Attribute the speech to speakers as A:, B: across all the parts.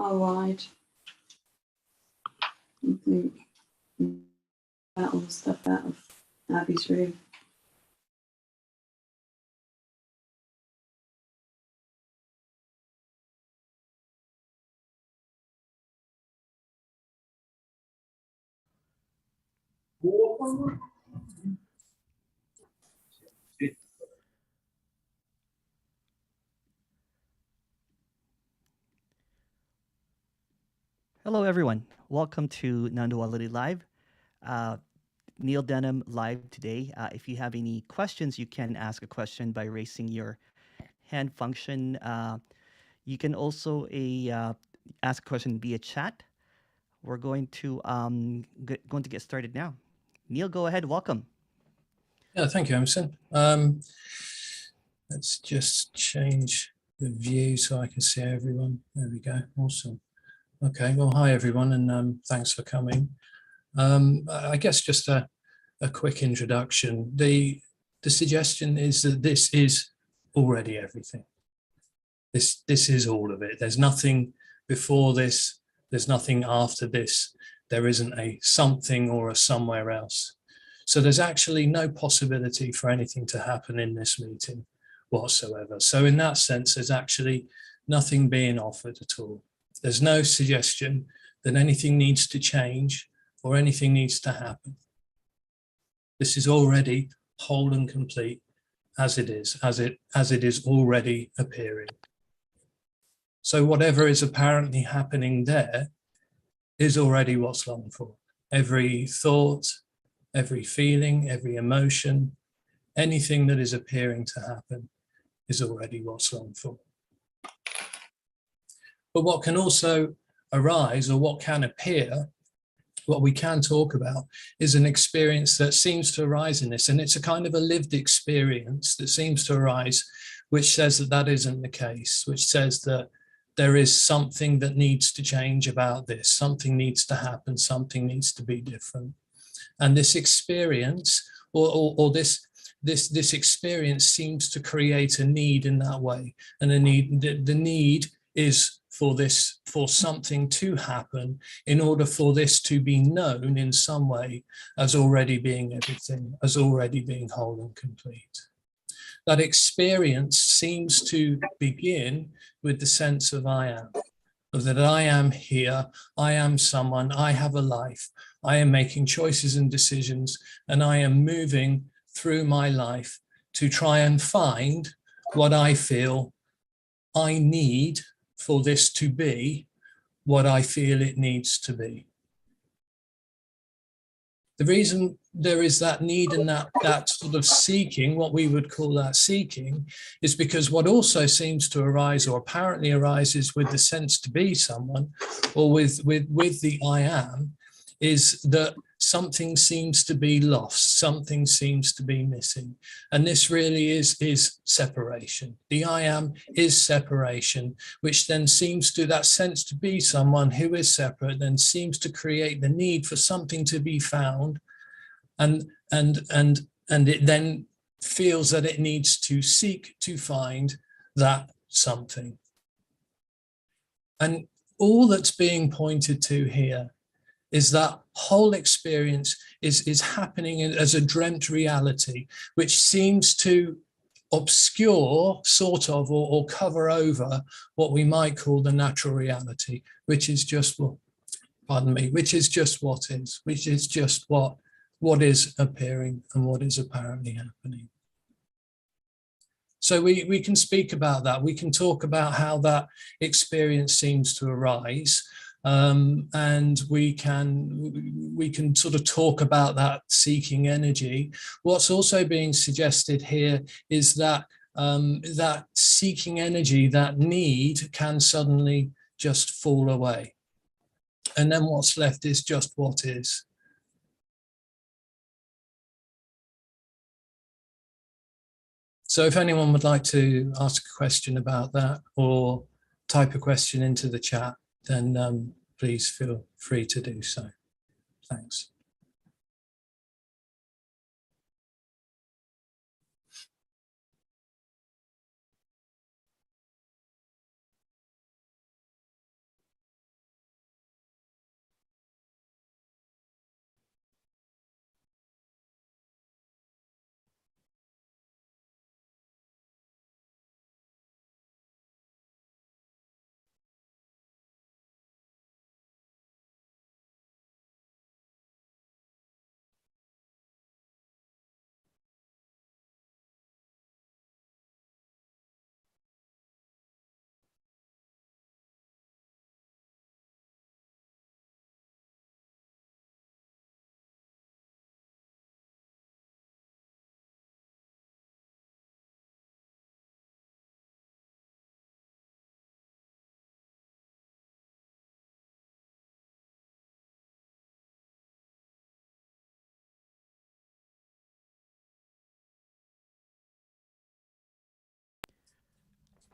A: far wide. I think about all the stuff out of Abby's room.
B: Hello, everyone. Welcome to Non-Duality Live. Neil Denham live today. If you have any questions, you can ask a question by raising your hand function. You can also ask a question via chat. We're going to get started now. Neil, go ahead. Welcome.
C: Yeah, thank you, Emerson. Let's just change the view so I can see everyone. There we go. Awesome. Okay, well, hi everyone, and thanks for coming. I guess just a quick introduction. The suggestion is that this is already everything. This is all of it. There's nothing before this. There's nothing after this. There isn't a something or a somewhere else. So there's actually no possibility for anything to happen in this meeting whatsoever. So in that sense, there's actually nothing being offered at all. There's no suggestion that anything needs to change or anything needs to happen. This is already whole and complete as it is, as it is already appearing. So whatever is apparently happening there is already what's longed for. Every thought, every feeling, every emotion, anything that is appearing to happen is already what's longed for. But what can also arise, or what can appear, what we can talk about, is an experience that seems to arise in this. And it's a kind of a lived experience that seems to arise, which says that that isn't the case, which says that there is something that needs to change about this, something needs to happen, something needs to be different. And this experience, or this experience seems to create a need in that way. And the need is for something to happen in order for this to be known in some way as already being everything, as already being whole and complete. That experience seems to begin with the sense of I am, of that I am here, I am someone, I have a life, I am making choices and decisions, and I am moving through my life to try and find what I feel I need for this to be what I feel it needs to be. The reason there is that need and that sort of seeking, what we would call that seeking, is because what also seems to arise, or apparently arises, with the sense to be someone, or with the I am, is that something seems to be lost, something seems to be missing. And this really is separation. The I am is separation, which then seems to, that sense to be someone who is separate, then seems to create the need for something to be found. And it then feels that it needs to seek to find that something. And all that's being pointed to here is that whole experience is happening as a dreamt reality, which seems to obscure, sort of, or cover over what we might call the natural reality, which is just what, which is just what is, which is just what is appearing and what is apparently happening. So we can speak about that. We can talk about how that experience seems to arise. And we can sort of talk about that seeking energy. What's also being suggested here is that that seeking energy, that need, can suddenly just fall away. And then what's left is just what is. So if anyone would like to ask a question about that, or type a question into the chat, then please feel free to do so. Thanks.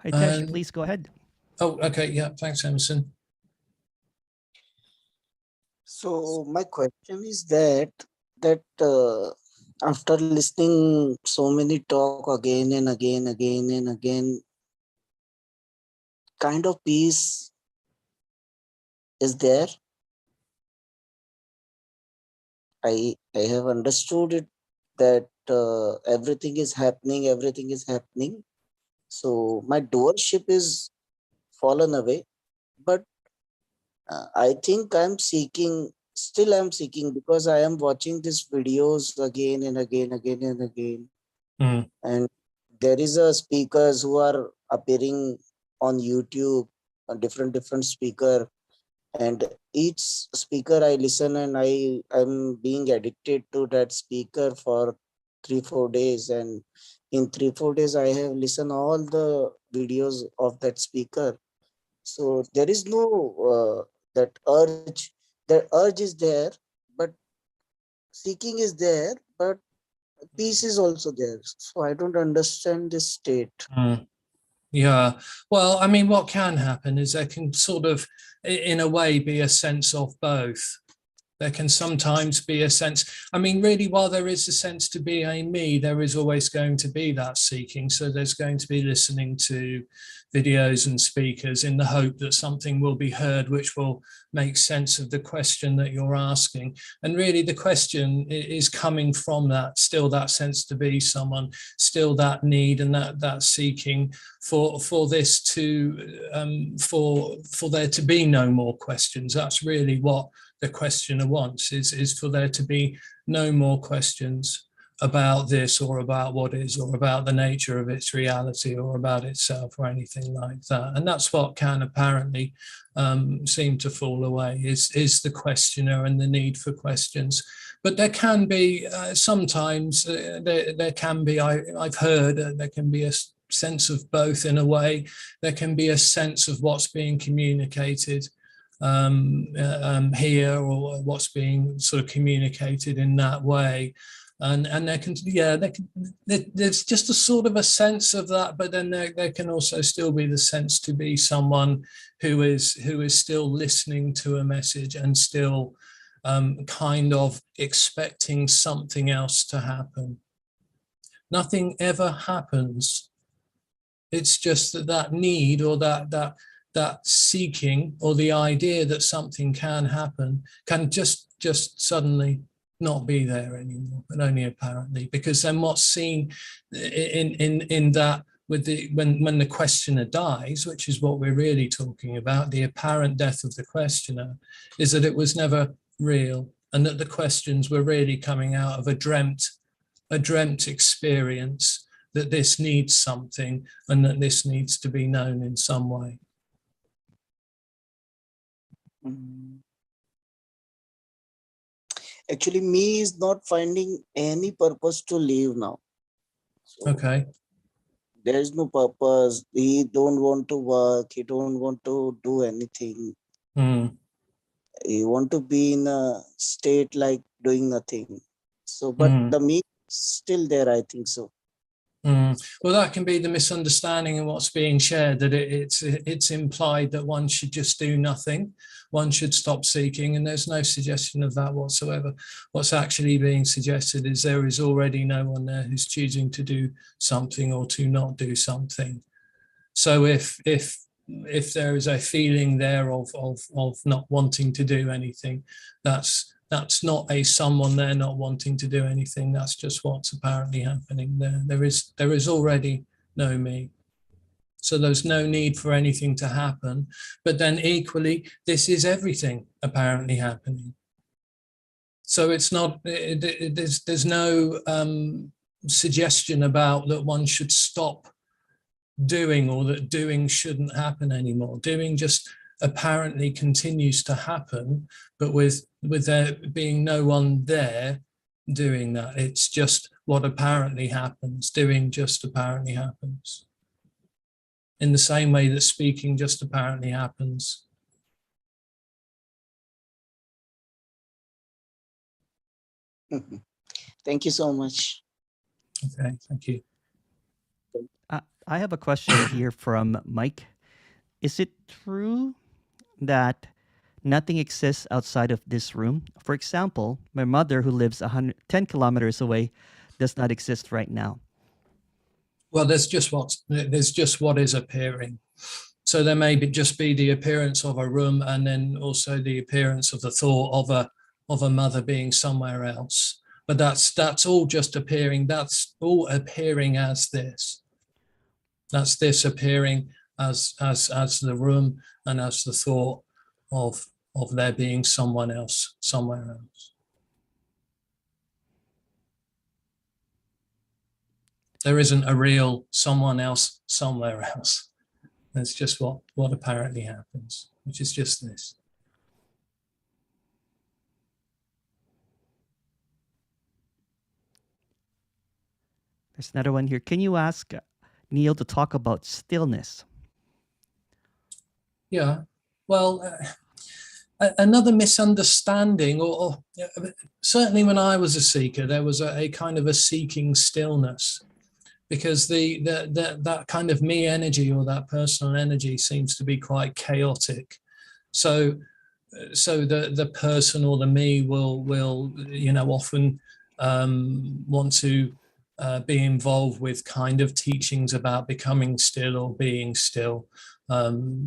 B: Hitesh, please go ahead.
C: Oh, okay. Yeah. Thanks, Emerson.
D: So my question is that after listening so many talk again and again, kind of peace is there. I have understood it that everything is happening. So my doership is fallen away, but I think I'm seeking because I am watching these videos again and again.
C: Mm.
D: And there is a speakers who are appearing on YouTube, a different speaker, and each speaker I listen and I'm being addicted to that speaker for 3-4 days, and in 3-4 days I have listened all the videos of that speaker. So there is no that urge. The urge is there, but seeking is there, but peace is also there. So I don't understand this state.
C: Mm. Yeah. Well, I mean, what can happen is there can sort of, in a way, be a sense of both. There can sometimes be a sense, I mean, really, while there is a sense to be a me, there is always going to be that seeking. So there's going to be listening to videos and speakers in the hope that something will be heard, which will make sense of the question that you're asking. And really the question is coming from that, still that sense to be someone, still that need and that seeking for this to, for there to be no more questions. That's really what the questioner wants, is for there to be no more questions about this or about what is or about the nature of its reality or about itself or anything like that. And that's what can apparently seem to fall away, is the questioner and the need for questions. But there can be sometimes there can be, I've heard there can be a sense of both in a way. There can be a sense of what's being communicated here, or what's being sort of communicated in that way. And there can, yeah, there's just a sort of a sense of that, but then there can also still be the sense to be someone who is still listening to a message and still kind of expecting something else to happen. Nothing ever happens. It's just that need, or that seeking, or the idea that something can happen, can just suddenly not be there anymore, but only apparently, because then what's seen in that, with the when the questioner dies, which is what we're really talking about, the apparent death of the questioner, is that it was never real, and that the questions were really coming out of a dreamt experience, that this needs something and that this needs to be known in some way.
D: Actually, me is not finding any purpose to live now. So
C: Okay.
D: there is no purpose. He don't want to work. He don't want to do anything.
C: Mm.
D: He want to be in a state like doing nothing. So, but the me is still there, I think so.
C: Well, that can be the misunderstanding in what's being shared, that it's implied that one should just do nothing, one should stop seeking, and there's no suggestion of that whatsoever. What's actually being suggested is there is already no one there who's choosing to do something or to not do something. So if there is a feeling there of not wanting to do anything, that's not a someone there not wanting to do anything. That's just what's apparently happening there. There is already no me. So there's no need for anything to happen. But then equally, this is everything apparently happening. So it's not, there's no suggestion about that one should stop doing, or that doing shouldn't happen anymore. Doing just apparently continues to happen, but with there being no one there doing that. It's just what apparently happens. Doing just apparently happens. In the same way that speaking just apparently happens.
D: Thank you so much.
C: Okay, thank you.
B: I have a question here from Mike. Is it true that nothing exists outside of this room? For example, my mother, who lives 110 kilometers away, does not exist right now.
C: Well, there's just what is appearing. So there may just be the appearance of a room, and then also the appearance of the thought of a mother being somewhere else. But that's all just appearing. That's all appearing as this. That's this appearing as the room and as the thought of there being someone else somewhere else. There isn't a real someone else somewhere else. That's just what apparently happens, which is just this.
B: There's another one here. Can you ask Neil to talk about stillness?
C: Yeah, well, another misunderstanding, or certainly when I was a seeker, there was a kind of a seeking stillness, because that kind of me energy, or that personal energy, seems to be quite chaotic. So the person or the me will often want to be involved with kind of teachings about becoming still or being still,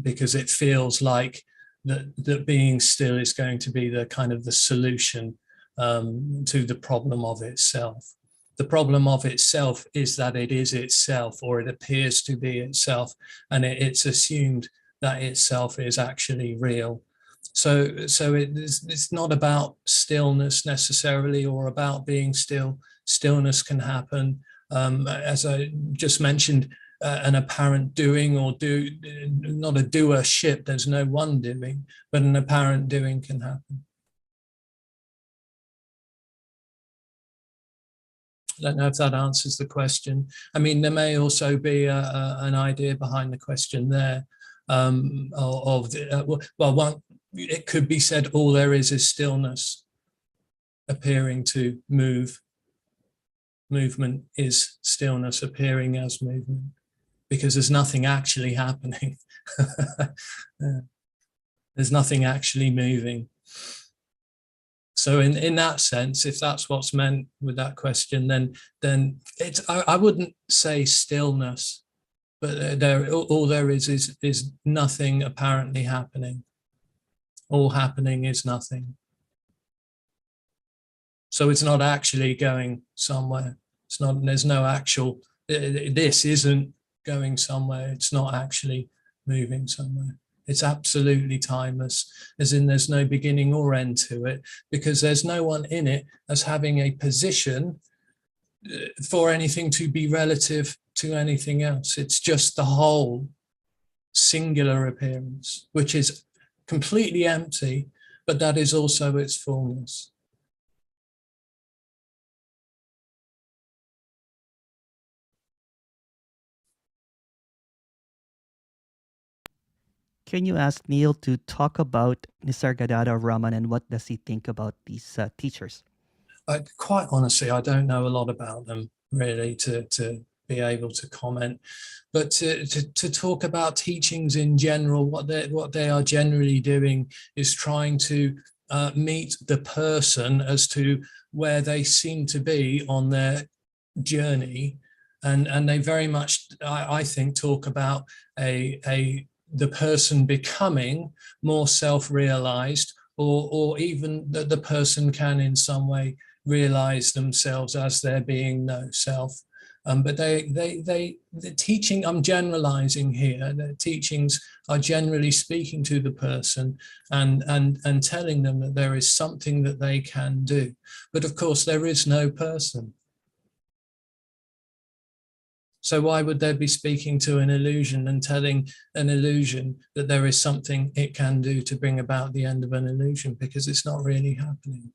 C: because it feels like that being still is going to be the kind of the solution to the problem of itself. The problem of itself is that it is itself, or it appears to be itself, and it's assumed that itself is actually real. So it's not about stillness necessarily, or about being still. Stillness can happen, as I just mentioned, an apparent doing, or not a doership. There's no one doing, but an apparent doing can happen. I don't know if that answers the question. I mean, there may also be an idea behind the question there it could be said all there is stillness appearing to move. Movement is stillness appearing as movement, because there's nothing actually happening. There's nothing actually moving. So in that sense, if that's what's meant with that question, then it's, I wouldn't say stillness, but all there is nothing apparently happening. All happening is nothing. So it's not actually going somewhere. It's not. There's no actual. This isn't going somewhere. It's not actually moving somewhere. It's absolutely timeless, as in there's no beginning or end to it, because there's no one in it as having a position for anything to be relative to anything else. It's just the whole singular appearance, which is completely empty, but that is also its fullness.
B: Can you ask Neil to talk about Nisargadatta Raman and what does he think about these teachers?
C: Quite honestly, I don't know a lot about them really to be able to comment, but to talk about teachings in general, what they are generally doing is trying to meet the person as to where they seem to be on their journey, and they very much, I think, talk about the person becoming more self-realized, or even that the person can in some way realize themselves as there being no self. But the teaching, I'm generalizing here, the teachings are generally speaking to the person and telling them that there is something that they can do. But of course, there is no person. So why would they be speaking to an illusion and telling an illusion that there is something it can do to bring about the end of an illusion? Because it's not really happening.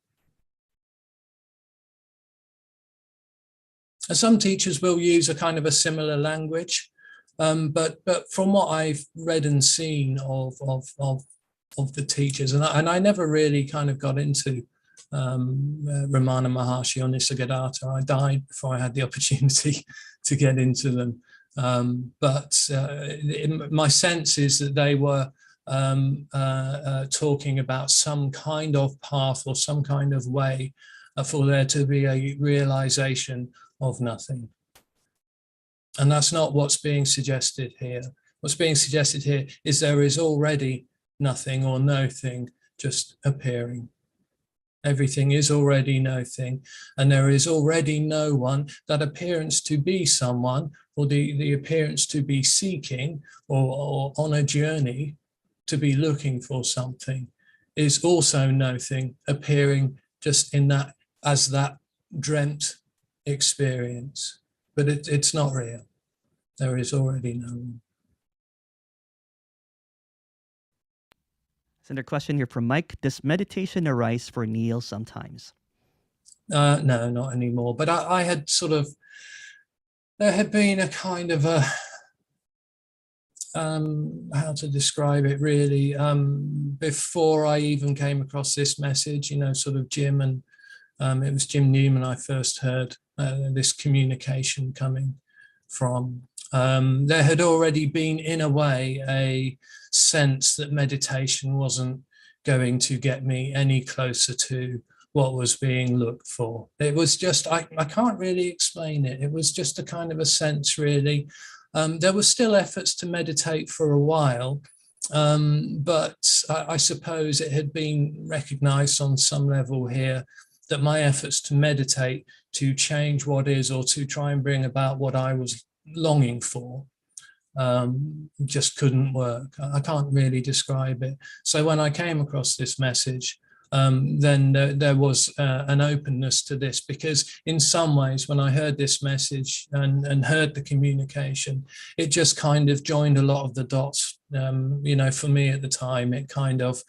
C: And some teachers will use a kind of a similar language, but from what I've read and seen of the teachers, and I never really kind of got into Ramana Maharshi or Nisargadatta. I died before I had the opportunity to get into them. But my sense is that they were talking about some kind of path or some kind of way for there to be a realization of nothing. And that's not what's being suggested here. What's being suggested here is there is already nothing or no thing just appearing. Everything is already no thing, and there is already no one. That appearance to be someone, or the appearance to be seeking or on a journey to be looking for something, is also no thing, appearing just in that as that dreamt experience. But it's not real. There is already no one.
B: Another question here from Mike. Does meditation arise for Neil sometimes?
C: No, not anymore. But I had sort of, there had been a kind of a, how to describe it really, before I even came across this message, sort of Jim, and it was Jim Newman I first heard this communication coming from. There had already been, in a way, a sense that meditation wasn't going to get me any closer to what was being looked for. It was just, I can't really explain it. It was just a kind of a sense, really. There were still efforts to meditate for a while, but I suppose it had been recognized on some level here that my efforts to meditate, to change what is, or to try and bring about what I was longing for, just couldn't work. I can't really describe it. So when I came across this message, then there was an openness to this, because in some ways, when I heard this message and heard the communication, it just kind of joined a lot of the dots. For me at the time, it kind of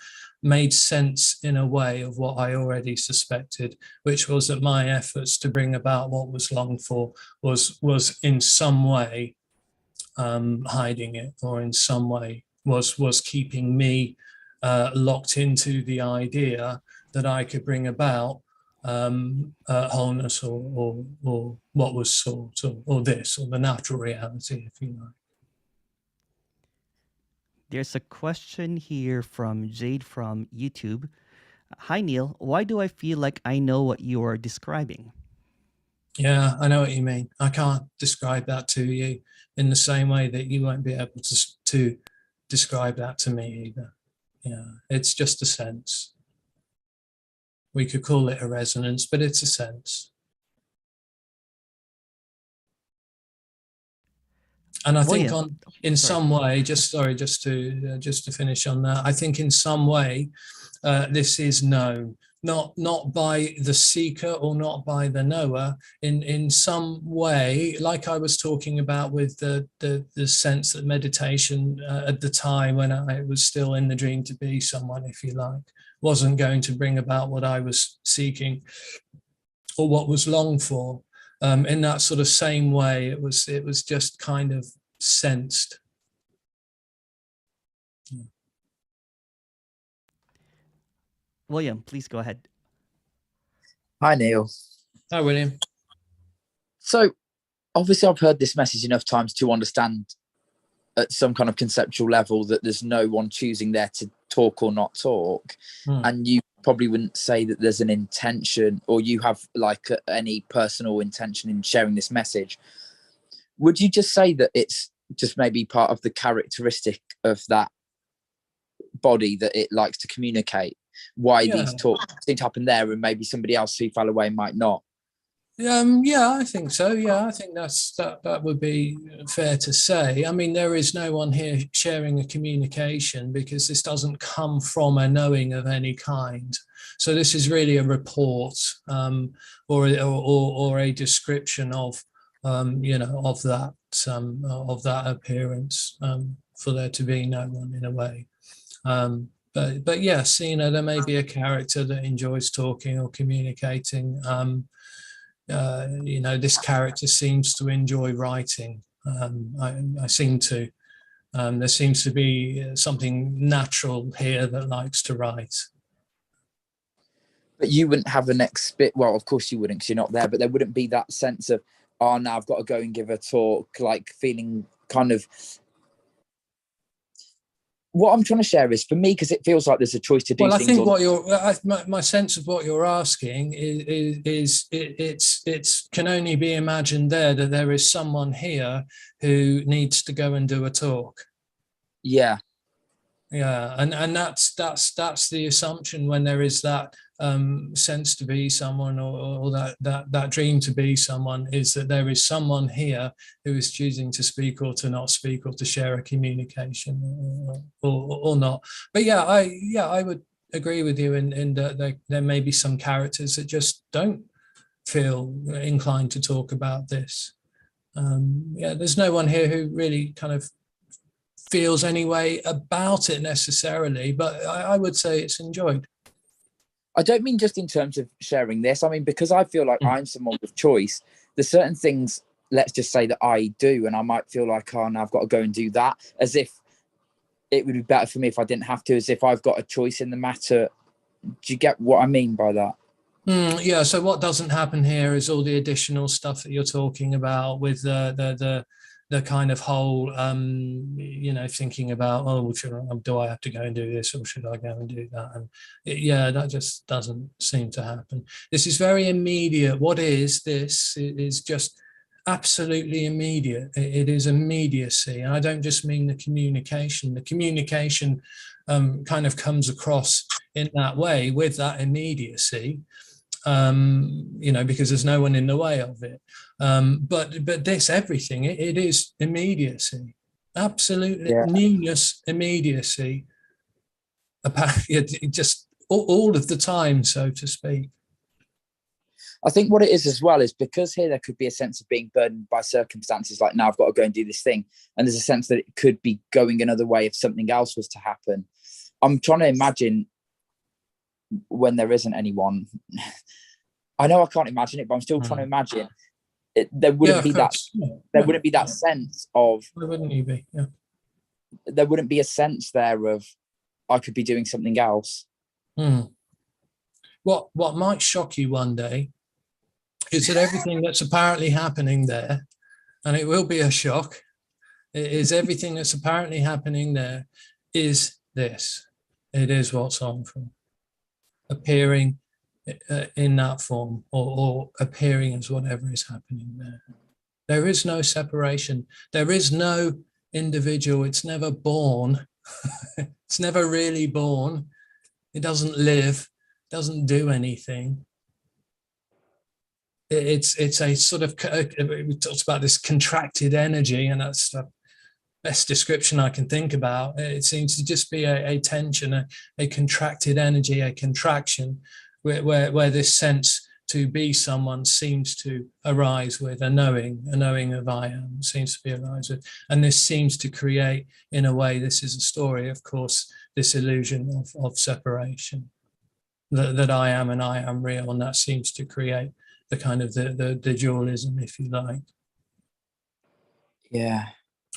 C: made sense in a way of what I already suspected, which was that my efforts to bring about what was longed for was in some way hiding it, or in some way was keeping me locked into the idea that I could bring about wholeness, or what was sought, or this, or the natural reality, if you like.
B: There's a question here from Jade from YouTube. Hi, Neil. Why do I feel like I know what you are describing?
C: Yeah, I know what you mean. I can't describe that to you in the same way that you won't be able to describe that to me either. Yeah, it's just a sense. We could call it a resonance, but it's a sense. And I think in some way, just to finish on that, I think in some way, this is known, not by the seeker or not by the knower. In some way, like I was talking about with the sense that meditation at the time when I was still in the dream to be someone, if you like, wasn't going to bring about what I was seeking or what was longed for. In that sort of same way, it was just kind of sensed. Yeah.
B: William, please go ahead.
E: Hi, Neil.
C: Hi, William.
E: So obviously I've heard this message enough times to understand at some kind of conceptual level that there's no one choosing there to talk or not talk. And you probably wouldn't say that there's an intention, or you have like any personal intention in sharing this message. Would you just say that it's just maybe part of the characteristic of that body that it likes to communicate? Why these talks seem to happen there, and maybe somebody else who fell away might not?
C: Yeah, I think so. Yeah, I think that would be fair to say. I mean, there is no one here sharing a communication, because this doesn't come from a knowing of any kind. So this is really a report, or a description of of that appearance, for there to be no one, in a way. But yes, there may be a character that enjoys talking or communicating. This character seems to enjoy writing. I seem to. There seems to be something natural here that likes to write.
E: But you wouldn't have the next bit. Well, of course you wouldn't, because you're not there. But there wouldn't be that sense of, oh, now I've got to go and give a talk, like feeling kind of. What I'm trying to share is, for me, because it feels like there's a choice to do
C: Well, I
E: things.
C: think what you're, my sense of what you're asking is it's can only be imagined there that there is someone here who needs to go and do a talk.
E: Yeah.
C: Yeah, and that's the assumption when there is that sense to be someone, or that dream to be someone, is that there is someone here who is choosing to speak or to not speak, or to share a communication or not. But yeah, I would agree with you in that there may be some characters that just don't feel inclined to talk about this. Yeah, there's no one here who really kind of feels any way about it necessarily, but I would say it's enjoyed.
E: I don't mean just in terms of sharing this. I mean, because I feel like I'm someone with choice, there's certain things, let's just say, that I do, and I might feel like, oh, now I've got to go and do that, as if it would be better for me if I didn't have to, as if I've got a choice in the matter. Do you get what I mean by that?
C: Yeah, so what doesn't happen here is all the additional stuff that you're talking about, with the kind of whole, thinking about, oh, do I have to go and do this, or should I go and do that? And yeah, that just doesn't seem to happen. This is very immediate. What is this? It is just absolutely immediate. It is immediacy. And I don't just mean the communication. The communication kind of comes across in that way, with that immediacy. Because there's no one in the way of it. But this, everything, it is immediacy, absolutely newness, immediacy, just all of the time, so to speak.
E: I think what it is as well is, because here there could be a sense of being burdened by circumstances, like now I've got to go and do this thing, and there's a sense that it could be going another way if something else was to happen. I'm trying to imagine when there isn't anyone. I know I can't imagine it, but I'm still trying to imagine it. There wouldn't be that. There wouldn't be that sense of. Why
C: wouldn't you be? Yeah.
E: There wouldn't be a sense there of, I could be doing something else.
C: What might shock you one day is that everything that's apparently happening there, and it will be a shock, is everything that's apparently happening there is this. It is what's on from appearing in that form, or appearing as whatever is happening there. There is no separation. There is no individual. It's never born. It's never really born. It doesn't live, doesn't do anything. It's a sort of, we talked about this contracted energy, and that's the best description I can think about. It seems to just be a tension, a contracted energy, a contraction, where this sense to be someone seems to arise with a knowing of I am, seems to be arise with. And this seems to create, in a way, this is a story, of course, this illusion of separation, that I am and I am real, and that seems to create the kind of the dualism, if you like.
E: Yeah.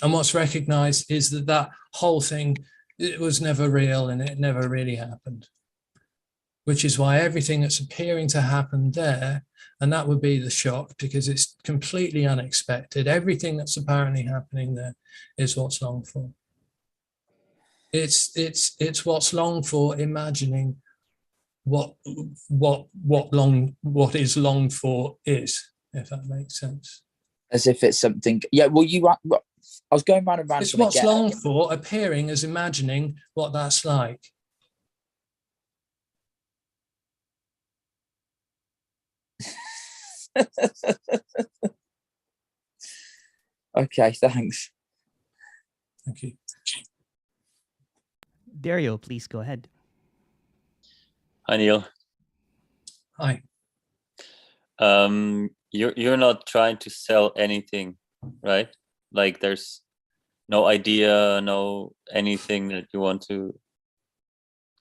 C: And what's recognized is that whole thing, it was never real, and it never really happened. Which is why everything that's appearing to happen there, and that would be the shock, because it's completely unexpected. Everything that's apparently happening there is what's longed for. It's what's longed for, imagining what is longed for is, if that makes sense.
E: As if it's something. Yeah. Well, I was going round and round.
C: It's what's longed for, appearing as imagining what that's like.
E: Okay, thanks.
C: Thank you.
B: Dario, please go ahead.
F: Hi, Neil.
C: Hi.
F: You're not trying to sell anything, right? Like there's no idea, no anything that you want to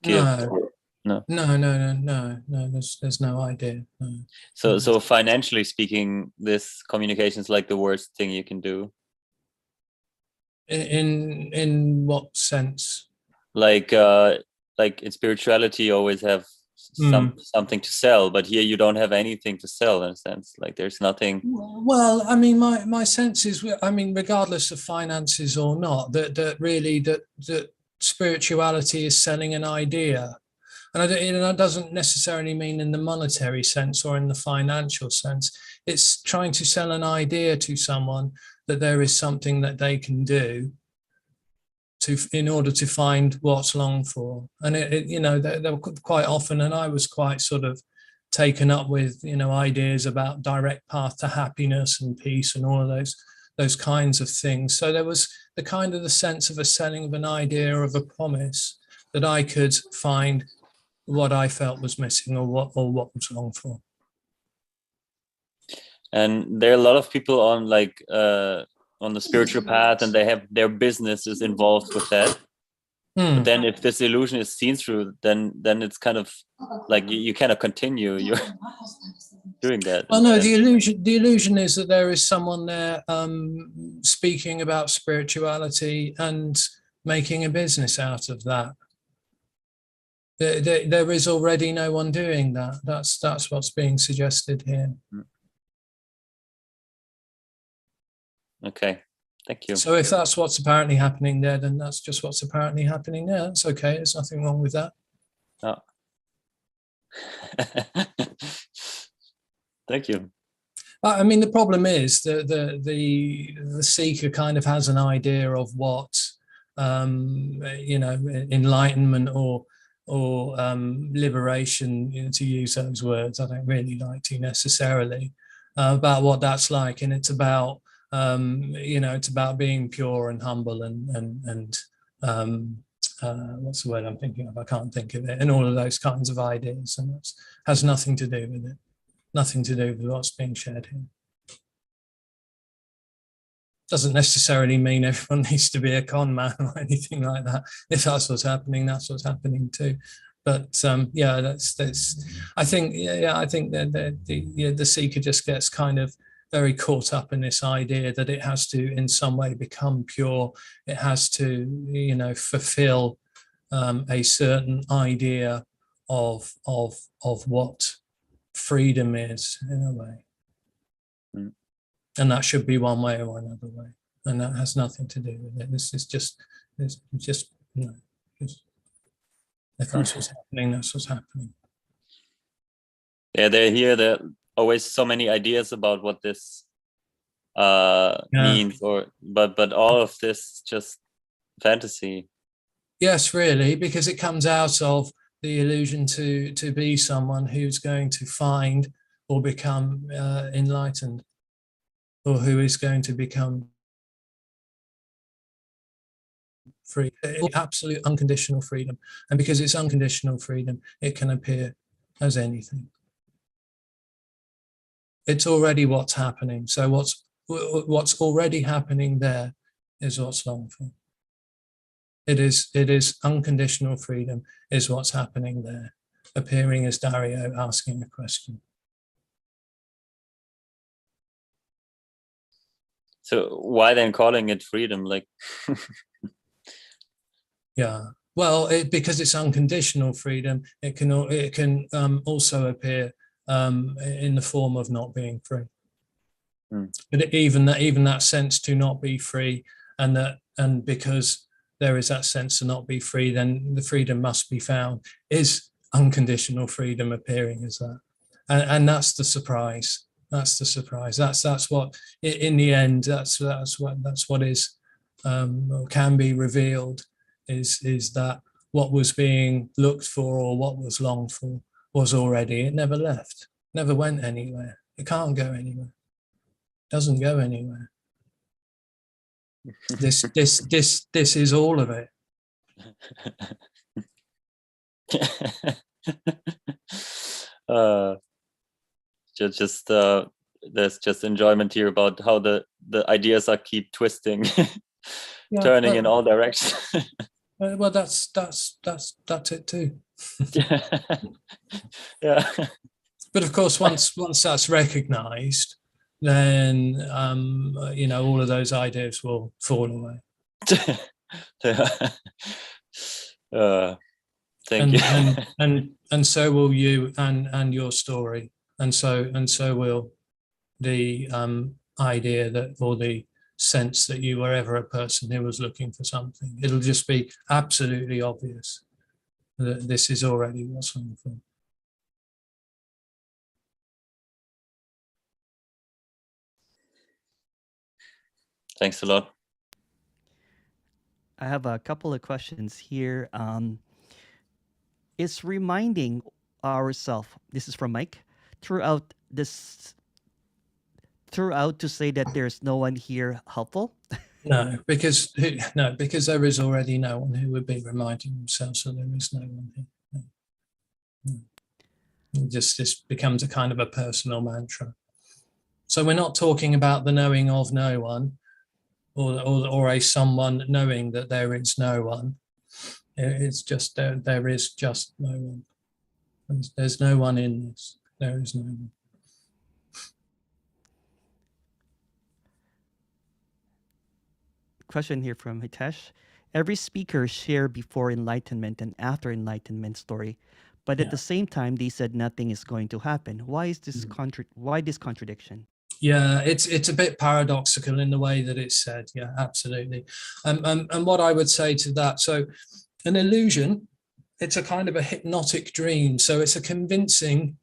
F: give. No. There's no idea. No. So financially speaking, this communication is like the worst thing you can do.
C: In what sense?
F: Like in spirituality, you always have something to sell, but here you don't have anything to sell in a sense. Like there's nothing.
C: Well, I mean, my sense is, I mean, regardless of finances or not, that really that spirituality is selling an idea. And that doesn't necessarily mean in the monetary sense or in the financial sense. It's trying to sell an idea to someone that there is something that they can do in order to find what's longed for. And they were quite often, and I was quite sort of taken up with, ideas about direct path to happiness and peace and all of those kinds of things. So there was the sense of a selling of an idea, of a promise that I could find what I felt was missing or what was longed for.
F: And there are a lot of people on on the spiritual path, and they have their businesses involved with that. But then if this illusion is seen through, then it's kind of like you cannot continue you're doing that.
C: Well, no, the illusion is that there is someone there speaking about spirituality and making a business out of that. There is already no one doing that. That's what's being suggested here.
F: Okay, thank you.
C: So if that's what's apparently happening there, then that's just what's apparently happening there. That's okay. There's nothing wrong with that.
F: Oh. Thank you.
C: I mean, the problem is that the seeker kind of has an idea of what enlightenment or liberation, to use those words. I don't really like to necessarily about what that's like, and it's about it's about being pure and humble and what's the word I'm thinking of? I can't think of it. And all of those kinds of ideas, and that has nothing to do with it. Nothing to do with what's being shared here. Doesn't necessarily mean everyone needs to be a con man or anything like that. If that's what's happening, that's what's happening too. But that's. I think that the seeker just gets kind of very caught up in this idea that it has to, in some way, become pure. It has to, fulfill a certain idea of what freedom is, in a way. And that should be one way or another way. And that has nothing to do with it. This is just if that's what's happening, that's what's happening.
F: Yeah, there are always so many ideas about what this means, but all of this just fantasy.
C: Yes, really, because it comes out of the illusion to be someone who's going to find or become enlightened, or who is going to become free. Absolute unconditional freedom. And because it's unconditional freedom, it can appear as anything. It's already what's happening. So what's already happening there is what's longed for. It is unconditional freedom is what's happening there, appearing as Dario asking a question.
F: So why then calling it freedom?
C: Yeah, well, because it's unconditional freedom, it can also appear in the form of not being free. But even that sense to not be free, and because there is that sense to not be free, then the freedom must be found, is unconditional freedom appearing as that. And that's the surprise. That's the surprise. That's what, in the end, that's what is can be revealed, is that what was being looked for or what was longed for was already. It never left, never went anywhere. It can't go anywhere. Doesn't go anywhere. This is all of it.
F: There's just enjoyment here about how the ideas are keep twisting, turning in all directions.
C: Well, that's it too.
F: Yeah.
C: But of course, once that's recognized, then all of those ideas will fall away.
F: Thank you.
C: and so will you and your story, and so will the idea that, or the sense that you were ever a person who was looking for something. It'll just be absolutely obvious that this is already what's on the phone.
F: Thanks a lot.
B: I have a couple of questions here. Is reminding ourselves, this is from Mike, throughout to say that there's no one here helpful?
C: No, because there is already no one who would be reminding themselves, so there is no one here. No. This becomes a kind of a personal mantra. So we're not talking about the knowing of no one, or a someone knowing that there is no one. It's just there is just no one. There's no one in this. There is no one.
B: Question here from Hitesh. Every speaker shared before enlightenment and after enlightenment story, but at the same time they said nothing is going to happen. Why is this why this contradiction?
C: Yeah, it's a bit paradoxical in the way that it's said. Yeah, absolutely. And what I would say to that, so an illusion, it's a kind of a hypnotic dream. So it's a convincing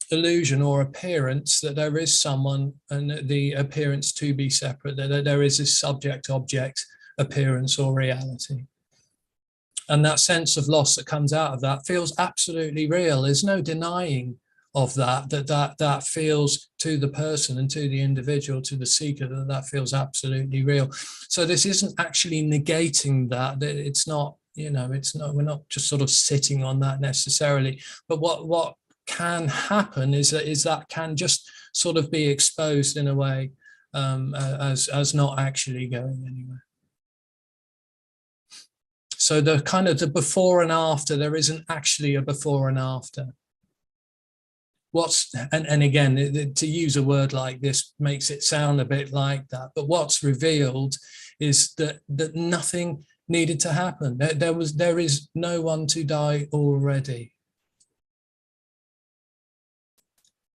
C: illusion or appearance that there is someone, and the appearance to be separate, that there is this subject-object appearance or reality. And that sense of loss that comes out of that feels absolutely real. There's no denying of that feels to the person and to the individual, to the seeker, that feels absolutely real. So this isn't actually negating that. It's not, we're not just sort of sitting on that necessarily. But what can happen is that can just sort of be exposed in a way as not actually going anywhere. So the kind of the before and after, there isn't actually a before and after. And again, to use a word like this makes it sound a bit like that, but what's revealed is that nothing needed to happen. There is no one to die already.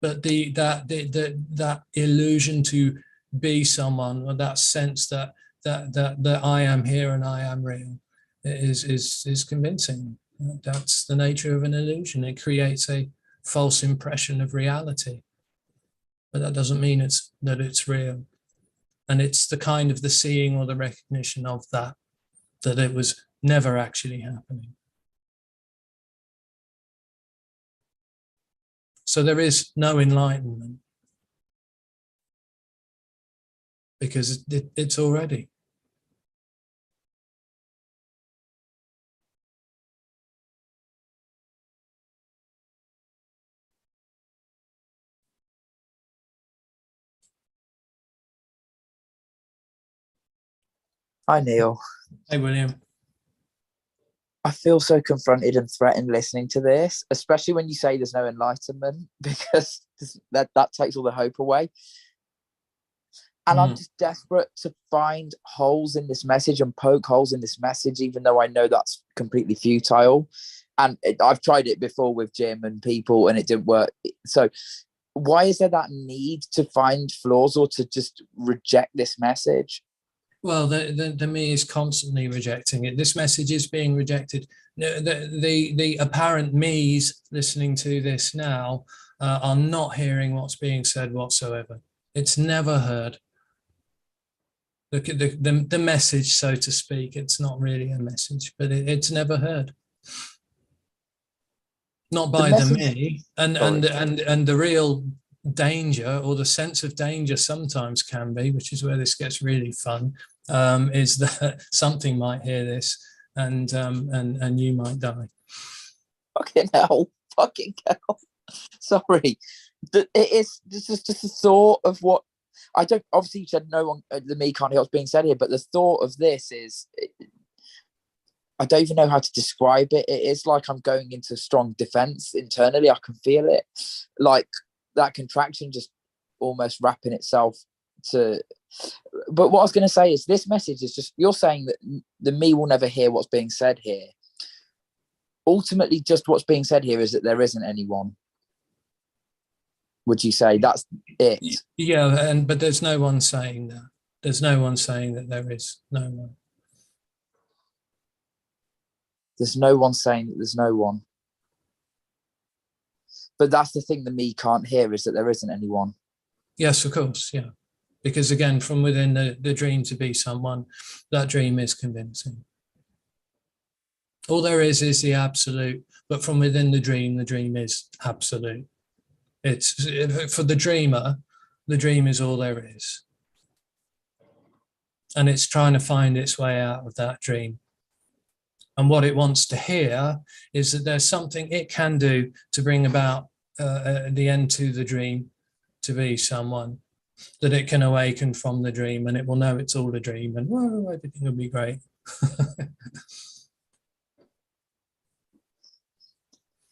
C: But that illusion to be someone, or that sense that I am here and I am real, is convincing. That's the nature of an illusion. It creates a false impression of reality, but that doesn't mean that it's real. And it's the kind of the seeing or the recognition of that it was never actually happening. So there is no enlightenment because it's already.
E: Hi, Neil.
C: Hey, William.
E: I feel so confronted and threatened listening to this, especially when you say there's no enlightenment, because that takes all the hope away. And I'm just desperate to find holes in this message and poke holes in this message, even though I know that's completely futile. And I've tried it before with Jim and people, and it didn't work. So why is there that need to find flaws or to just reject this message?
C: Well, the me is constantly rejecting it. This message is being rejected. The apparent me's listening to this now are not hearing what's being said whatsoever. It's never heard. The message, so to speak, it's not really a message, but it's never heard. Not by the me. And the real danger, or the sense of danger sometimes can be, which is where this gets really fun, is that something might hear this and you might die.
E: Fucking hell. Sorry. It is just the thought of what I don't, obviously you said no one, the me can't hear what's being said here, but the thought of this is, I don't even know how to describe it. It is like I'm going into strong defense internally. I can feel it, like that contraction just almost wrapping itself to. But what I was going to say is this message is just, you're saying that the me will never hear what's being said here. ultimately just what's being said here is that there isn't anyone. Would you say that's it?
C: Yeah, but there's no one saying that. There's no one saying that there is no one.
E: There's no one saying that there's no one. But that's the thing that me can't hear, is that there isn't anyone.
C: Yes, of course, yeah. Because again, from within the dream to be someone, that dream is convincing. All there is the absolute, but from within the dream is absolute. It's for the dreamer, the dream is all there is. And it's trying to find its way out of that dream. And what it wants to hear is that there's something it can do to bring about the end to the dream, to be someone, that it can awaken from the dream, and it will know it's all a dream, and whoa, everything will be great.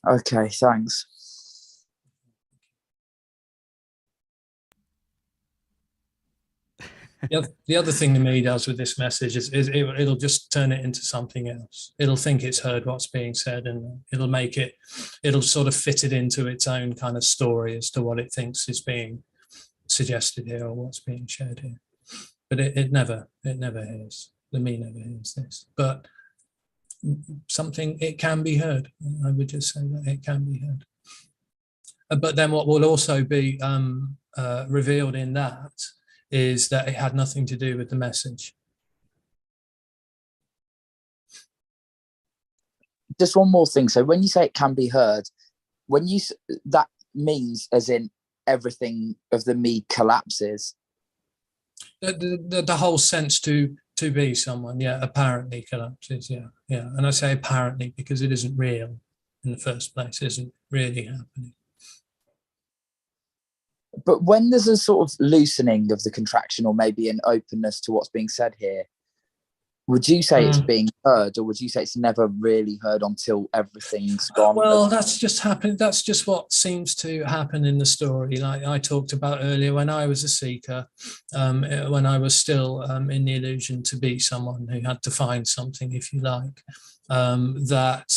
E: Okay, thanks.
C: The other thing the me does with this message is it'll just turn it into something else. It'll think it's heard what's being said, and it'll sort of fit it into its own kind of story as to what it thinks is being suggested here or what's being shared here. But it never hears. The me never hears this. But it can be heard. I would just say that it can be heard. But then what will also be revealed in that is that it had nothing to do with the message.
E: Just one more thing. So when you say it can be heard, that means as in everything of the me collapses.
C: The whole sense to be someone, yeah, apparently collapses, yeah. And I say apparently because it isn't real in the first place. It isn't really happening.
E: But when there's a sort of loosening of the contraction, or maybe an openness to what's being said here, would you say it's being heard, or would you say it's never really heard until everything's gone?
C: Well, that's just happened. That's just what seems to happen in the story. Like I talked about earlier, when I was a seeker, when I was still in the illusion to be someone who had to find something, if you like, that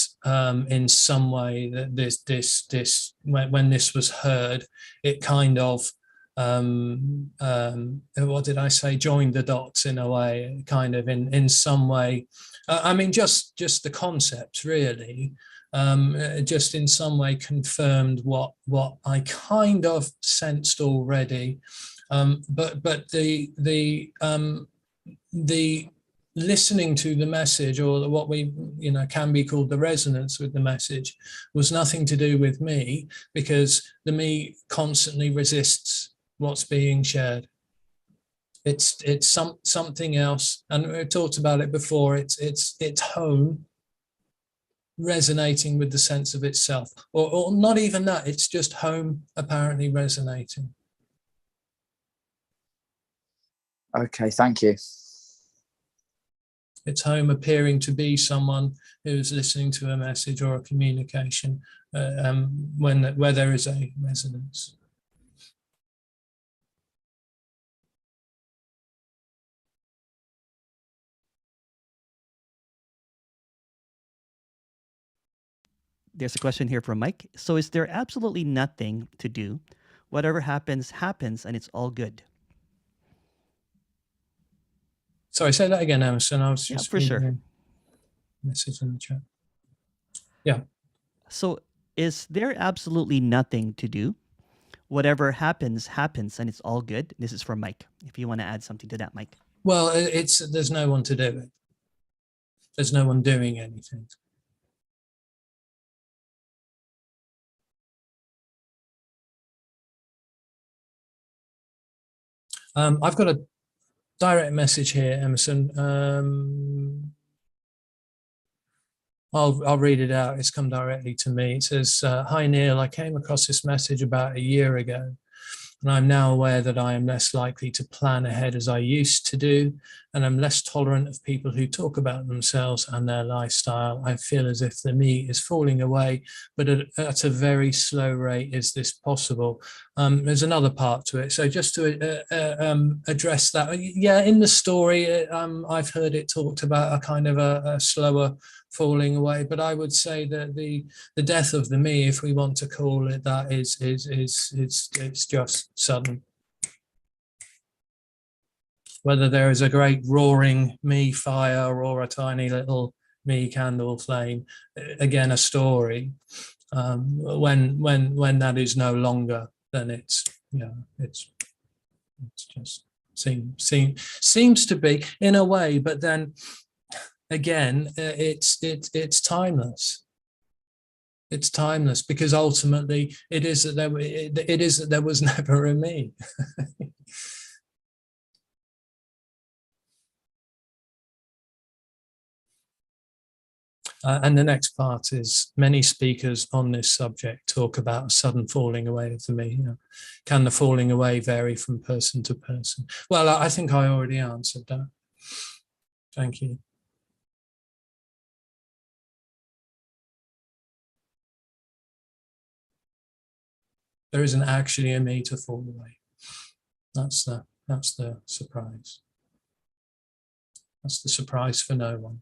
C: in some way that this when this was heard, it kind of what did I say? Joined the dots in a way, kind of in some way. I mean, just the concept, really. Just in some way confirmed what I kind of sensed already. But the listening to the message, or what we can be called the resonance with the message, was nothing to do with me, because the me constantly resists what's being shared. It's something else, and we talked about it before. It's home resonating with the sense of itself, or not even that. It's just home apparently resonating.
E: Okay, thank you.
C: It's home appearing to be someone who's listening to a message or a communication where there is a resonance.
B: There's a question here from Mike. So is there absolutely nothing to do? Whatever happens, happens, and it's all good.
C: Sorry, say that again, Emerson. I was just
B: for sure.
C: Message in the chat. Yeah.
B: So is there absolutely nothing to do? Whatever happens, happens, and it's all good. This is from Mike. If you want to add something to that, Mike.
C: Well, there's no one to do it. There's no one doing anything. I've got a direct message here, Emerson. I'll read it out. It's come directly to me. It says, "Hi Neil, I came across this message about a year ago, and I'm now aware that I am less likely to plan ahead as I used to do, and I'm less tolerant of people who talk about themselves and their lifestyle. I feel as if the me is falling away, but at a very slow rate is this possible. There's another part to it. So just to address that, yeah, in the story, I've heard it talked about a kind of a slower falling away, but I would say that the death of the me, if we want to call it that, it's just sudden. Whether there is a great roaring me fire or a tiny little me candle flame, again a story. When that is no longer, then it's just seems to be in a way, but then again it's timeless. It's timeless because ultimately it is that there was never a me. And the next part is many speakers on this subject talk about a sudden falling away of the me. Can the falling away vary from person to person? Well, I think I already answered that. Thank you. There isn't actually a me to fall away. That's the surprise. That's the surprise for no one.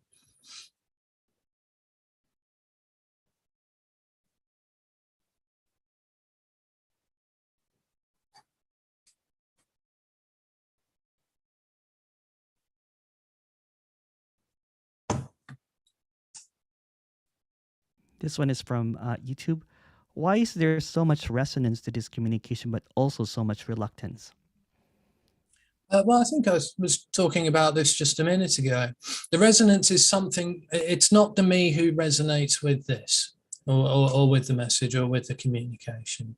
B: This one is from YouTube. Why is there so much resonance to this communication, but also so much reluctance?
C: Well, I think I was talking about this just a minute ago. The resonance is something, it's not the me who resonates with this or with the message or with the communication.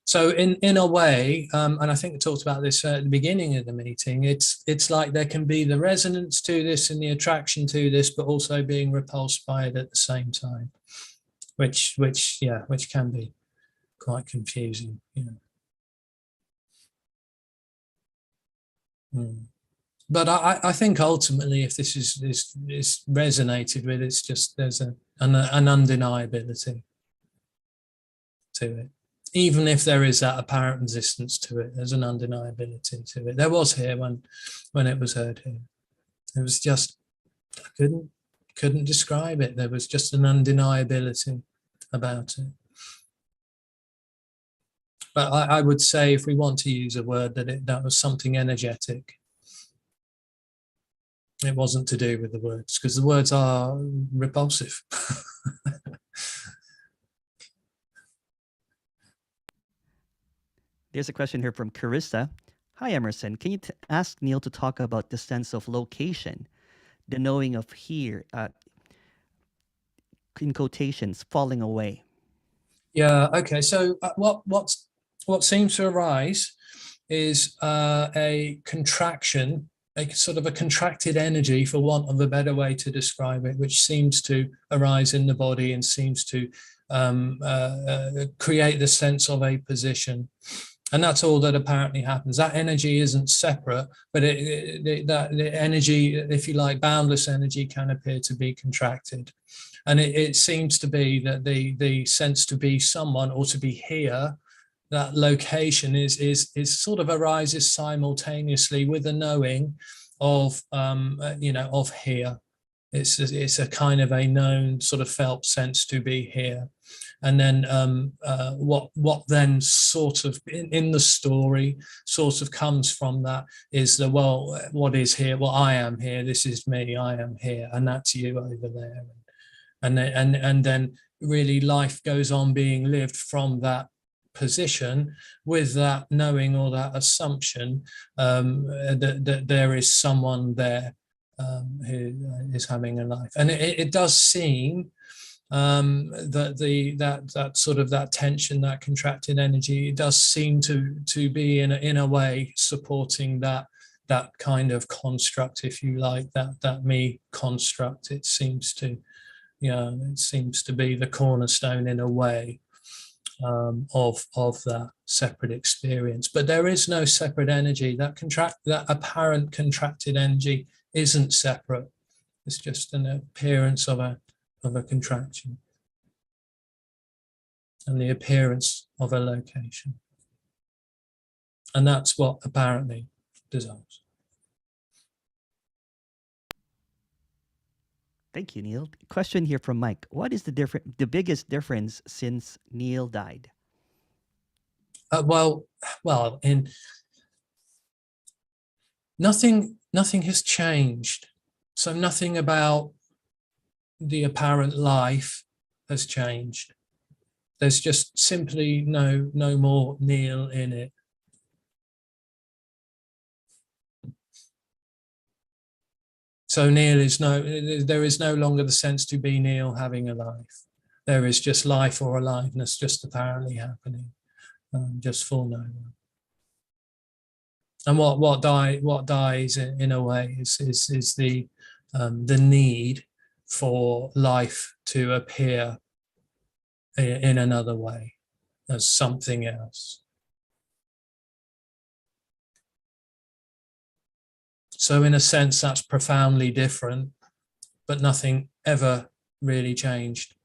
C: So in a way, and I think I talked about this at the beginning of the meeting, it's like there can be the resonance to this and the attraction to this, but also being repulsed by it at the same time, which can be quite confusing, But I think ultimately, if this is resonated with, it's just there's an undeniability to it. Even if there is that apparent resistance to it, there's an undeniability to it. There was here when it was heard here. It was just, I couldn't describe it. There was just an undeniability about it. But I would say, if we want to use a word, that was something energetic. It wasn't to do with the words, because the words are repulsive.
B: There's a question here from Carissa. Hi, Emerson. Can you ask Neil to talk about the sense of location, the knowing of here, in quotations, falling away?
C: Yeah. Okay. So what seems to arise is a contraction, a sort of a contracted energy, for want of a better way to describe it, which seems to arise in the body and seems to create the sense of a position. And that's all that apparently happens. That energy isn't separate, but the energy, if you like, boundless energy, can appear to be contracted. And it seems to be that the sense to be someone or to be here, that location is sort of arises simultaneously with the knowing of of here. It's a kind of a known sort of felt sense to be here. And then what then sort of in the story sort of comes from that is the, well, what is here? Well, I am here. This is me. I am here, and that's you over there. And then really life goes on being lived from that position, with that knowing or that assumption that there is someone there who is having a life. And it does seem that sort of that tension, that contracted energy, it does seem to be in a way supporting that kind of construct, if you like, that me construct. It seems to, it seems to be the cornerstone in a way of that separate experience. But there is no separate energy. That apparent contracted energy isn't separate. It's just an appearance of a contraction and the appearance of a location. And that's what apparently dissolves.
B: Thank you, Neil. Question here from Mike. What is the biggest difference since Neil died?
C: Well, in nothing has changed. So nothing about the apparent life has changed. There's just simply no more Neil in it. So Neil is there is no longer the sense to be Neil having a life. There is just life or aliveness just apparently happening, just for no one. And what dies in a way is the need for life to appear in another way, as something else. So in a sense, that's profoundly different, but nothing ever really changed.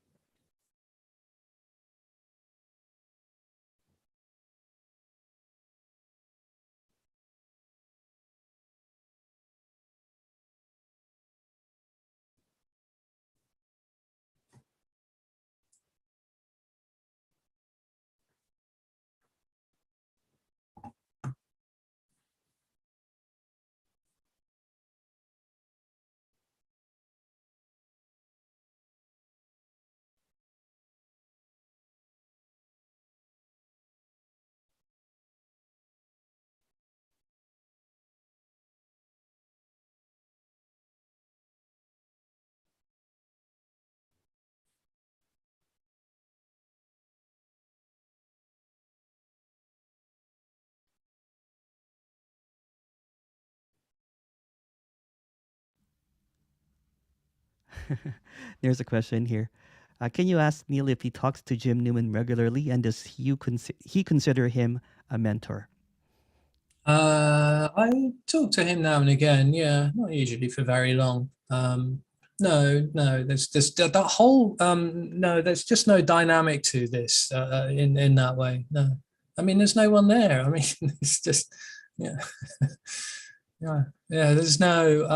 B: There's a question here. Can you ask Neil if he talks to Jim Newman regularly, and does he consider him a mentor?
C: I talk to him now and again. Yeah, not usually for very long. No, there's just that whole no, there's just no dynamic to this in that way. No, I mean, there's no one there. I mean, it's just yeah, yeah. There's no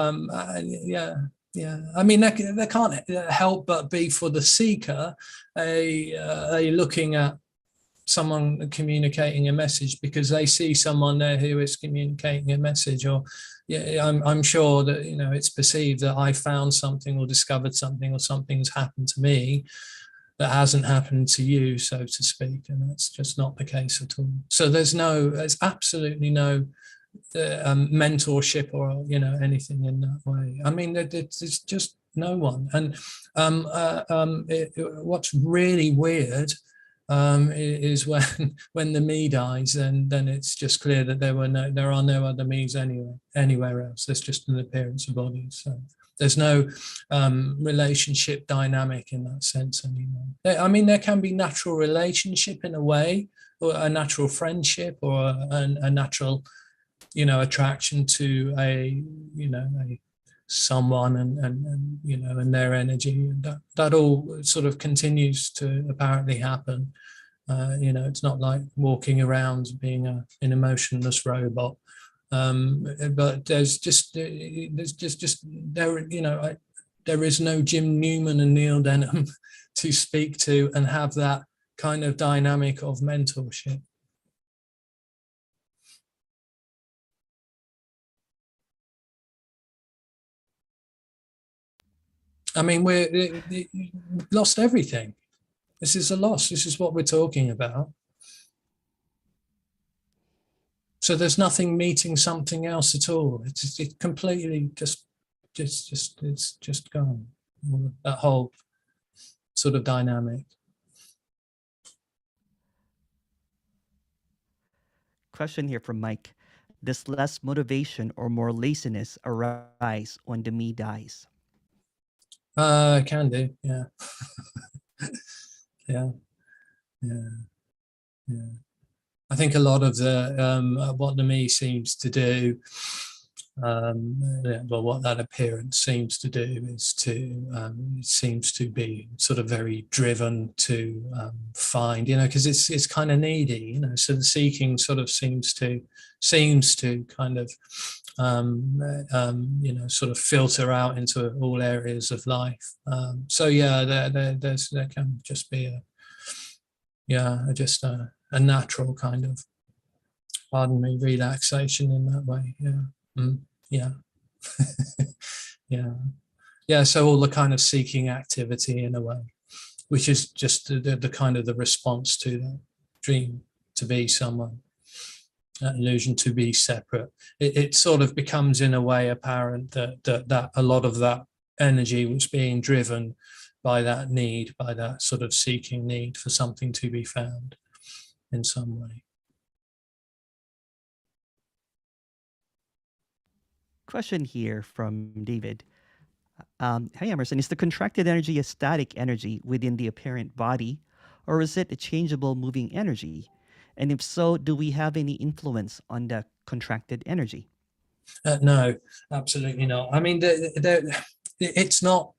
C: yeah. I mean, there can't help but be for the seeker a looking at someone communicating a message because they see someone there who is communicating a message, or I'm sure that it's perceived that I found something or discovered something or something's happened to me that hasn't happened to you, so to speak, and that's just not the case at all. So there's absolutely no mentorship or anything in that way. I mean, it's just no one. And what's really weird is when the me dies, then it's just clear that there are no other me's anywhere else. There's just an appearance of bodies. So there's no relationship dynamic in that sense anymore. I mean, there can be natural relationship in a way, or a natural friendship, or a natural attraction to a someone and their energy, and that all sort of continues to apparently happen. It's not like walking around being an emotionless robot, but there is no Jim Newman and Neil Denham to speak to and have that kind of dynamic of mentorship. I mean, we've lost everything. This is a loss. This is what we're talking about. So there's nothing meeting something else at all. It's completely it's just gone. That whole sort of dynamic.
B: Question here from Mike. Does less motivation or more laziness arise when the me dies?
C: Can do, yeah. yeah. I think a lot of the what the me seems to do Well, what that appearance seems to do is it seems to be sort of very driven to find, because it's kind of needy, so the seeking sort of seems to kind of sort of filter out into all areas of life. So yeah, there can just be just a natural kind of, pardon me, relaxation in that way. Yeah. Yeah. So all the kind of seeking activity in a way, which is just the kind of the response to the dream to be someone, that illusion to be separate. It sort of becomes in a way apparent that a lot of that energy was being driven by that need, by that sort of seeking need for something to be found in some way.
B: Question here from David. Hi, Emerson. Is the contracted energy a static energy within the apparent body, or is it a changeable moving energy? And if so, do we have any influence on the contracted energy?
C: No, absolutely not. I mean, it's not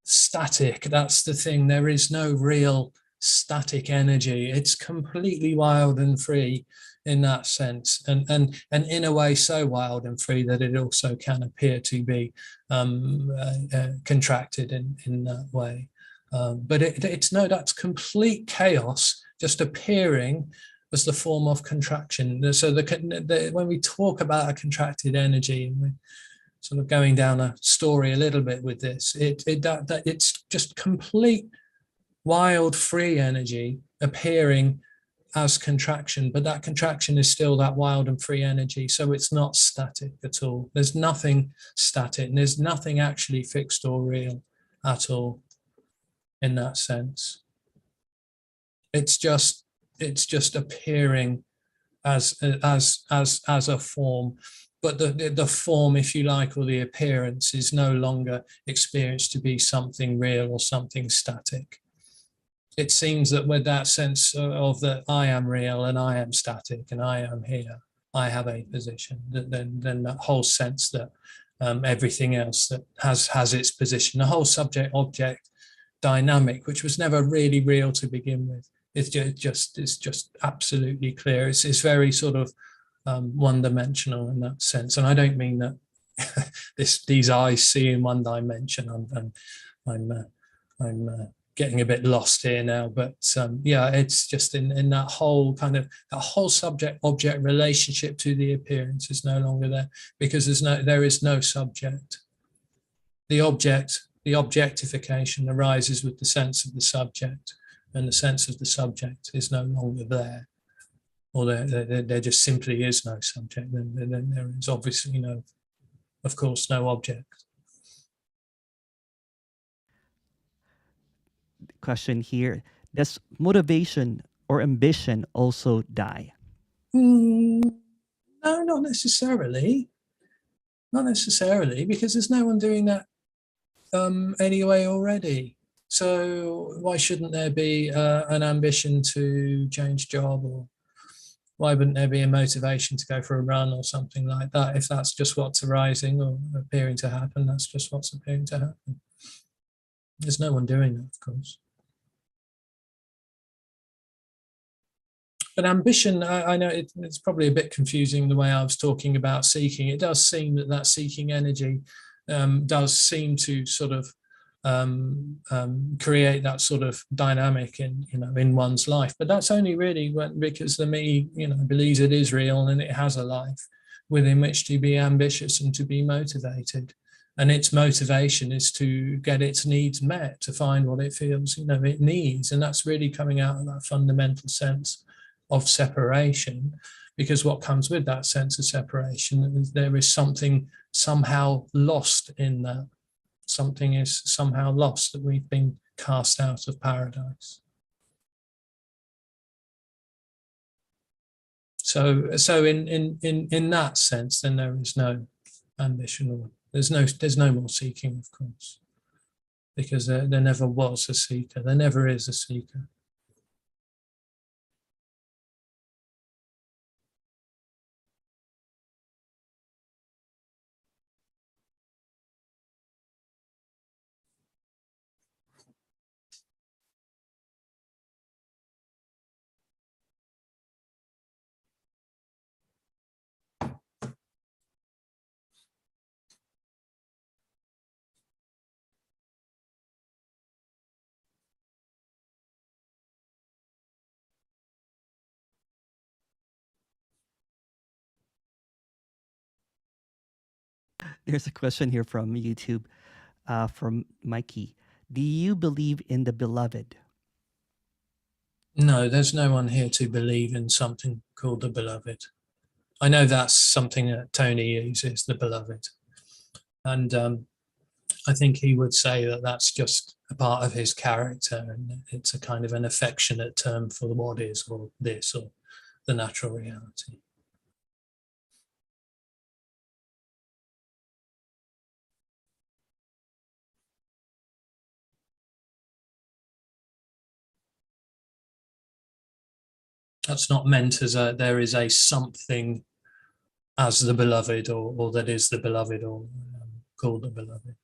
C: static. That's the thing. There is no real static energy. It's completely wild and free in that sense, and in a way so wild and free that it also can appear to be contracted in that way. But that's complete chaos just appearing as the form of contraction. So when we talk about a contracted energy, and we're sort of going down a story a little bit with this, it's just complete wild free energy appearing as contraction, but that contraction is still that wild and free energy. So it's not static at all. There's nothing static, and there's nothing actually fixed or real at all in that sense. It's just appearing as a form, but the form, if you like, or the appearance is no longer experienced to be something real or something static. It seems that with that sense of that I am real and I am static and I am here, I have a position, then that whole sense that everything else that has its position, the whole subject-object dynamic, which was never really real to begin with, it's just absolutely clear. It's very sort of one-dimensional in that sense, and I don't mean that these eyes see in one dimension. I'm getting a bit lost here now, but yeah, it's just in that whole kind of that whole subject-object relationship to the appearance is no longer there, because there is no subject. The objectification arises with the sense of the subject, and the sense of the subject is no longer there, or there just simply is no subject. Then there is obviously of course, no object.
B: Question here. Does motivation or ambition also die?
C: No, not necessarily. Not necessarily, because there's no one doing that anyway already. So why shouldn't there be an ambition to change job, or why wouldn't there be a motivation to go for a run or something like that? If that's just what's arising or appearing to happen, that's just what's appearing to happen. There's no one doing that, of course. But ambition, I know it's probably a bit confusing the way I was talking about seeking. It does seem that seeking energy does seem to sort of create that sort of dynamic in one's life. But that's only really because the me believes it is real and it has a life within which to be ambitious and to be motivated. And its motivation is to get its needs met, to find what it feels it needs. And that's really coming out of that fundamental sense of separation, because what comes with that sense of separation, there is something somehow lost in that. Something is somehow lost, that we've been cast out of paradise. So in that sense, then there is no ambition, or there's no more seeking, of course, because there never was a seeker. There never is a seeker.
B: There's a question here from YouTube from Mikey. Do you believe in the beloved?
C: No, there's no one here to believe in something called the beloved. I know that's something that Tony uses, the beloved. And I think he would say that that's just a part of his character, and it's a kind of an affectionate term for what is, or this, or the natural reality. That's not meant as a, there is a something as the beloved, or that is the beloved, or called the beloved.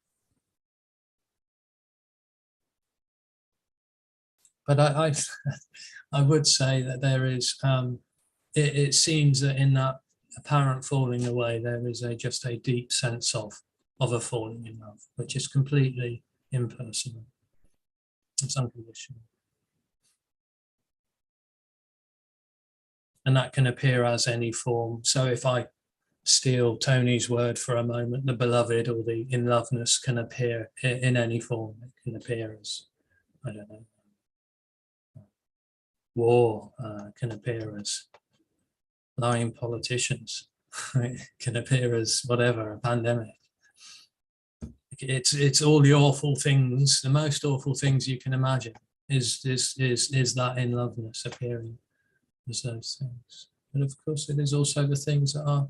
C: But I would say that there is, it seems that in that apparent falling away, there is just a deep sense of a falling in love, which is completely impersonal. It's unconditional. And that can appear as any form. So if I steal Tony's word for a moment, the beloved or the in loveness can appear in any form. It can appear as, I don't know, war, can appear as lying politicians. It can appear as whatever, a pandemic. It's all the awful things, the most awful things you can imagine is that in loveness appearing as those things. But of course, it is also the things that are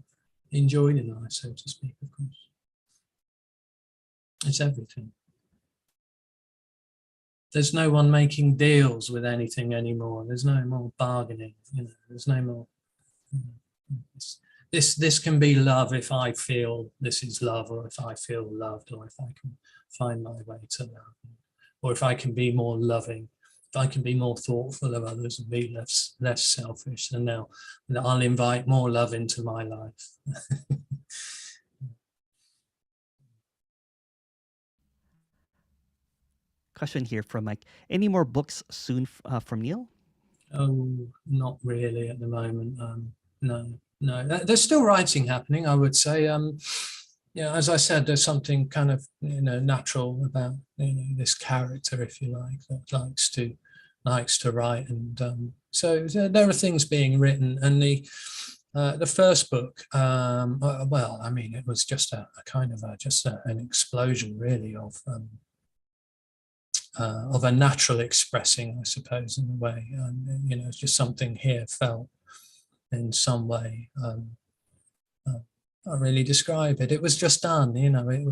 C: enjoyed in life, so to speak, of course. It's everything. There's no one making deals with anything anymore. There's no more bargaining, there's no more. This can be love if I feel this is love, or if I feel loved, or if I can find my way to love, or if I can be more loving, if I can be more thoughtful of others and be less selfish, and now I'll invite more love into my life.
B: Question here from Mike. Any more books soon from Neil?
C: Oh, not really at the moment. No. There's still writing happening, I would say. As I said, there's something kind of natural about this character, if you like, that likes to write, and so there are things being written. And the first book, well, I mean, it was just a kind of an explosion, really, of a natural expressing, I suppose, in a way. It's just something here felt in some way. I really describe it. It was just done, it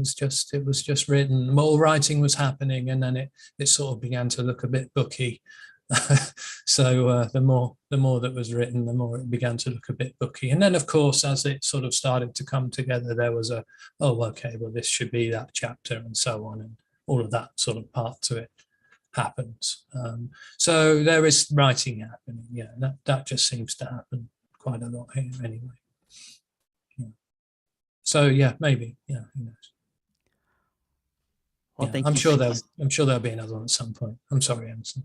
C: was just written. More writing was happening, and then it sort of began to look a bit booky. So the more that was written, the more it began to look a bit booky. And then, of course, as it sort of started to come together, there was okay, well, this should be that chapter, and so on, and all of that sort of part to it happens. So there is writing happening. Yeah, that just seems to happen quite a lot here anyway. So yeah, maybe, who knows.
B: Well, thank
C: I'm
B: you.
C: sure there'll be another one at some point. I'm sorry, Emerson.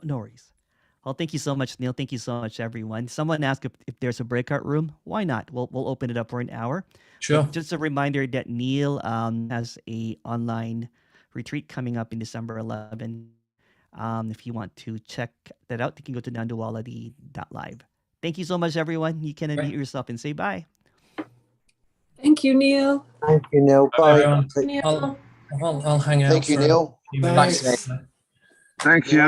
B: No worries. Well, thank you so much, Neil. Thank you so much, everyone. Someone asked if there's a breakout room. Why not? We'll open it up for an hour.
C: Sure.
B: But just a reminder that Neil has a online retreat coming up in December 11. If you want to check that out, you can go to nanduality.live. Thank you so much, everyone. You can unmute yourself and say bye.
A: Thank you, Neil.
D: Thank you, Neil.
C: Bye.
A: Neil.
C: I'll hang out.
D: Thank you, Neil.
C: Thanks.
E: Nick.
G: Thank you.